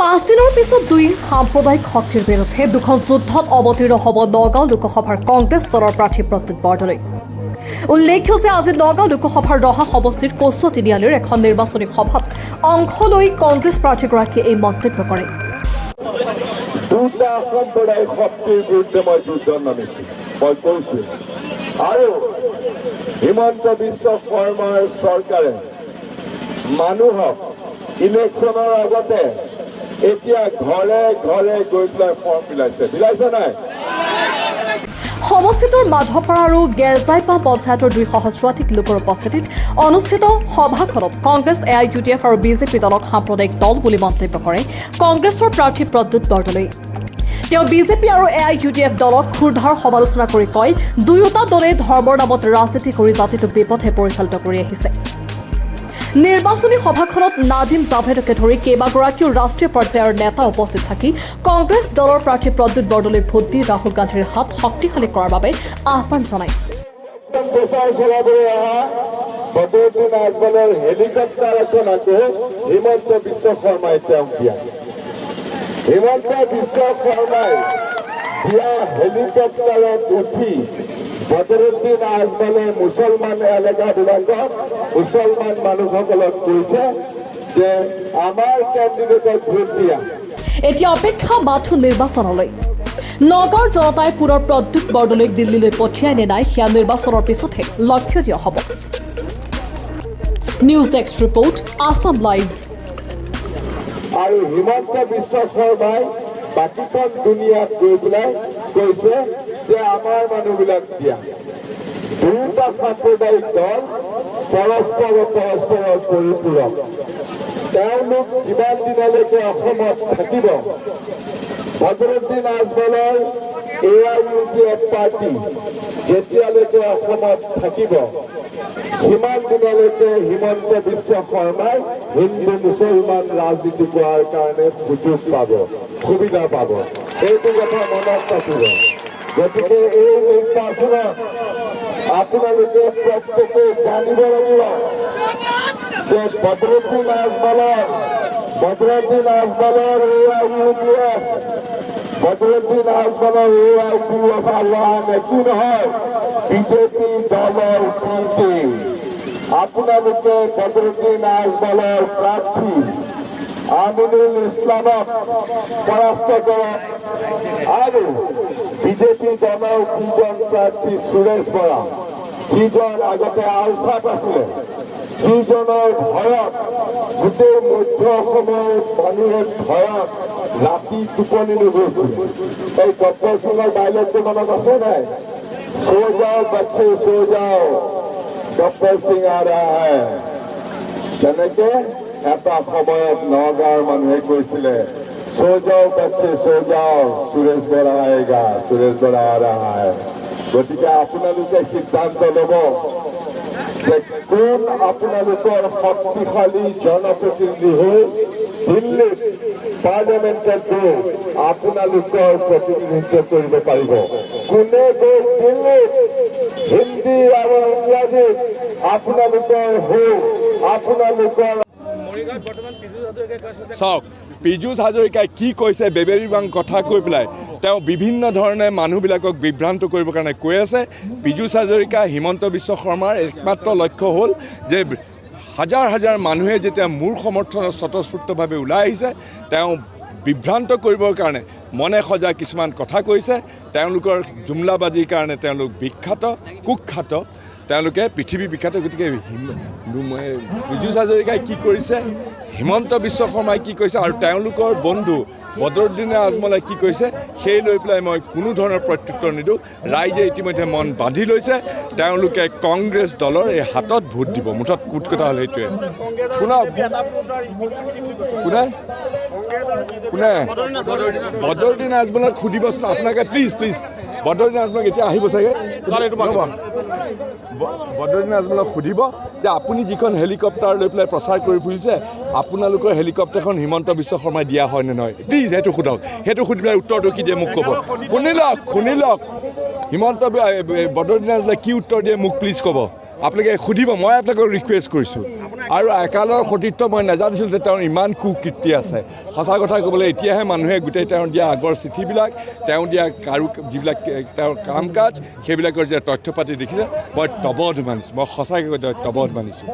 5 দিনৰ পিছত দুই সাম্প্ৰদায়িক শক্তিৰ বিৰুদ্ধে দুখন যুদ্ধত অৱতীৰ্ণ হ'ব নগাঁও লোকসভাৰ কংগ্ৰেছ দলৰ প্ৰাৰ্থী প্ৰদ্যুৎ বৰদলৈ। উল্লেখ্য যে আজি নগাঁও লোকসভাৰ ৰহা সমষ্টিৰ কচুৱা তিনিআলিৰ এখন নিৰ্বাচনী সভাত অংশ লৈ কংগ্ৰেছ প্ৰাৰ্থীগৰাকীয়ে এই মন্তব্য কৰে। দুটা সাম্প্ৰদায়িক শক্তিৰ বিৰুদ্ধে মই যুদ্ধত নামিছোঁ। মই কৈছোঁ আৰু হিমন্ত বিশ্ব শৰ্মাৰ চৰকাৰে মানুহক ইলেকশ্যনৰ আগতে এতিয়া ঘৰে ঘৰে গৈ পেলাই ফৰ্ম বিলাইছে নাই? সমষ্টিটোৰ মাধৱপাৰা আৰু গেৰজাইপা পঞ্চায়তৰ 200 লোকৰ উপস্থিতিত অনুষ্ঠিত সভাখনত কংগ্ৰেছ AIUDF আৰু বিজেপি দলক সাম্প্ৰদায়িক দল বুলি মন্তব্য কৰে কংগ্ৰেছৰ প্ৰাৰ্থী প্ৰদ্যুৎ বৰদলৈ। তেওঁ বিজেপি আৰু AIUDF দলক ক্ষুৰধাৰ সমালোচনা কৰি কয়, দুয়োটা দলে ধৰ্মৰ নামত ৰাজনীতি কৰি জাতিটোক বিপথে পৰিচালিত কৰি আহিছে। নিৰ্বাচনী সভাখনত নাদিম জাভেদকে ধৰি কেইবাগৰাকীও ৰাষ্ট্ৰীয় পৰ্যায়ৰ নেতা উপস্থিত থাকি কংগ্ৰেছ দলৰ প্ৰাৰ্থী প্ৰদ্যুৎ বৰদলৈ ভোট দি ৰাহুল গান্ধীৰ হাত শক্তিশালী কৰাৰ বাবে আহ্বান জনায়। হেলিকপ্টাৰ এখন আছে হিমন্ত বিশ্ব শৰ্মাই তেওঁক দিয়া। হিমন্ত বিশ্ব শৰ্মাই দিয়া হেলিকপ্টাৰত উঠি বদৰুদ্দিন আজমলে মুছলমান এলেকাবিলাকত মুছলমান মানুহসকলক কৈছে যে আমাৰ কেণ্ডিডেটক ভোট দিয়া। এতিয়া অপেক্ষা মাথো নিৰ্বাচনলৈ। নগাঁৱৰ জনতাই পুনৰ প্ৰদ্যুৎ বৰদলৈক দিল্লীলৈ পঠিয়াই নে নাই সেয়া নিৰ্বাচনৰ পিছতহে লক্ষ্য দিয়া হ'ব। News desk report, Assam live. আৰু হিমন্ত বিশ্ব শৰ্মাই বাকীখন দুনিয়াত গৈ পেলাই কৈছে যে আমাৰ মানুহবিলাক দিয়া। দুটা সাম্প্ৰদায়িক দল পৰস্পৰৰ পৰিপূৰক। তেওঁলোক যিমান দিনলৈকে অসমত থাকিব, বদৰুদ্দিন আজমলৰ AIUDF পাৰ্টি যেতিয়ালৈকে অসমত থাকিব, সিমান দিনলৈকে হিমন্ত বিশ্ব শৰ্মাই হিন্দু মুছলমান ৰাজনীতি কৰাৰ কাৰণে সুযোগ পাব, সুবিধা পাব। এইটো কথা মনত ৰাখিব। গতিকে এই নিৰ্বাচনত আপোনালোকে প্ৰত্যেকে জানিব লাগিব যে বদৰুদ্দিন আজমলৰ AIUDF আল্লাহ একো নহয়, বিজেপি দলৰ বিৰুদ্ধে। আপোনালোকে বদৰুদ্দিন আজমলৰ প্ৰাৰ্থী আমিনুল ইছলামক পৰাস্ত কৰক আৰু বিজেপি দলৰ যিজন প্ৰাৰ্থী সুৰেশ বৰা, যিজন আগতে আলফাত আছিলে, যিজনৰ ভয়ত গোটেই মধ্য অসমৰ মানুহৰ ভয়ত ৰাতি টোপনি নগৈছিল। এই ডক্টৰ সিঙৰ ডাইলগটো মনত আছে নাই? সো যাও বাচ্চে সো যাও, ডক্টৰ সিং আ ৰহা হে। তেনেকে এটা সময়ত নগাঁৱৰ মানুহে কৈছিলে, সো যাও বাচ্চে সো যাও, সুৰেশ বৰা আয়েগা, সুৰেশ বৰা আ ৰহা হে। গতিকে আপোনালোকে সিদ্ধান্ত ল'ব যে কোন আপোনালোকৰ শক্তিশালী জনপ্ৰতিনিধি হৈ দিল্লীত পাৰ্লিয়ামেণ্টত গৈ আপোনালোকৰ প্ৰতিনিধিত্ব কৰিব পাৰিব। কোনে গৈ দিল্লীত হিন্দী আৰু ইংৰাজীত আপোনালোকৰ হৈ আপোনালোকৰ চাওক, পীযুষ হাজৰিকাই কি কৈছে বেবেৰিবাং কথা কৈ পেলাই তেওঁ বিভিন্ন ধৰণে মানুহবিলাকক বিভ্ৰান্ত কৰিবৰ কাৰণে কৈ আছে। পীযুষ হাজৰিকা হিমন্ত বিশ্ব শৰ্মাৰ একমাত্ৰ লক্ষ্য হ'ল যে হাজাৰ হাজাৰ মানুহে যেতিয়া মোৰ সমৰ্থনত স্বতঃস্ফূৰ্তভাৱে ওলাই আহিছে, তেওঁ বিভ্ৰান্ত কৰিবৰ কাৰণে মনে সজা কিছুমান কথা কৈছে। তেওঁলোকৰ জুমলাবাজিৰ কাৰণে তেওঁলোক বিখ্যাত, কুখ্যাত, তেওঁলোকে পৃথিৱী বিখ্যাত। গতিকে পীযুষ হাজৰিকাই কি কৰিছে, হিমন্ত বিশ্ব শৰ্মাই কি কৈছে আৰু তেওঁলোকৰ বন্ধু বদৰুদ্দিন আজমলে কি কৈছে, সেই লৈ পেলাই মই কোনো ধৰণৰ প্ৰত্যুত্তৰ নিদিওঁ। ৰাইজে ইতিমধ্যে মন বান্ধি লৈছে, তেওঁলোকে কংগ্ৰেছ দলৰ এই হাতত ভোট দিব। মুঠত কুট কথা হ'ল সেইটোৱে। শুনক, কোনে বদৰুদ্দিন আজমলক সুধিবচোন আপোনালোকে, প্লিজ প্লিজ। বদৰুদ্দিন আজমলক এতিয়া আহিব চাগে, বদৰুদ্দিন আজমলক সুধিব যে আপুনি যিখন হেলিকপ্টাৰ লৈ পেলাই প্ৰচাৰ কৰি ফুৰিছে, আপোনালোকৰ হেলিকপ্টাৰখন হিমন্ত বিশ্ব শৰ্মাই দিয়া হয় নে নহয়? প্লিজ সেইটো সোধক। সেইটো সুধি পেলাই উত্তৰটো কি দিয়ে মোক ক'ব। শুনি লওক হিমন্ত বদৰুদ্দিন আজমলে কি উত্তৰ দিয়ে মোক প্লিজ ক'ব। আপোনালোকে সুধিব, মই আপোনালোকক ৰিকুৱেষ্ট কৰিছোঁ। আৰু একালৰ সতীৰ্থ মই নাজানিছিলোঁ যে তেওঁৰ ইমান কুকীৰ্তি আছে। সঁচা কথা ক'বলৈ এতিয়াহে মানুহে গোটেই তেওঁ দিয়া আগৰ চিঠিবিলাক, তেওঁ দিয়া যিবিলাক তেওঁৰ কাম কাজ সেইবিলাকৰ যে তথ্য পাতি দেখিছে মই তবধ মানিছোঁ, মই সঁচাকৈ তবধ মানিছোঁ।